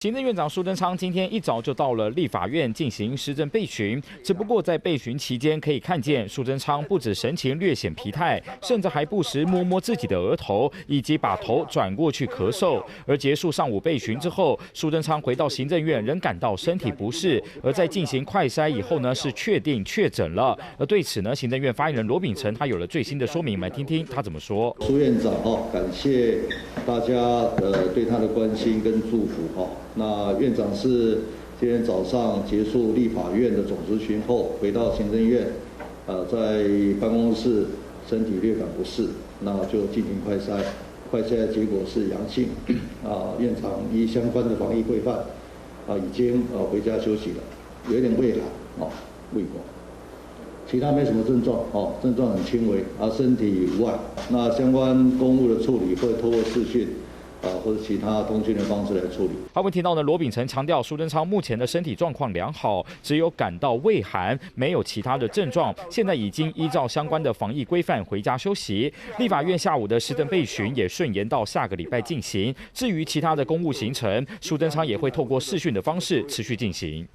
行政院长苏贞昌今天一早就到了立法院进行施政备询，只不过在备询期间可以看见苏贞昌不止神情略显疲态，甚至还不时摸摸自己的额头，以及把头转过去咳嗽。而结束上午备询之后，苏贞昌回到行政院仍感到身体不适，而在进行快筛以后呢，是确定确诊了。而对此呢，行政院发言人罗秉成他有了最新的说明，我们来听听他怎么说。苏院长感谢大家对他的关心跟祝福那院长是今天早上结束立法院的总质询后，回到行政院，在办公室身体略感不适，那就进行快筛，快筛的结果是阳性，院长依相关的防疫规范，已经回家休息了，有一点畏寒胃管，其他没什么症状症状很轻微，身体无碍。那相关公务的处理会透过视讯。或者其他通讯的方式来处理。他们提到呢，罗秉成强调苏贞昌目前的身体状况良好，只有感到畏寒，没有其他的症状。现在已经依照相关的防疫规范回家休息。立法院下午的施政备询也顺延到下个礼拜进行。至于其他的公务行程，苏贞昌也会透过视讯的方式持续进行。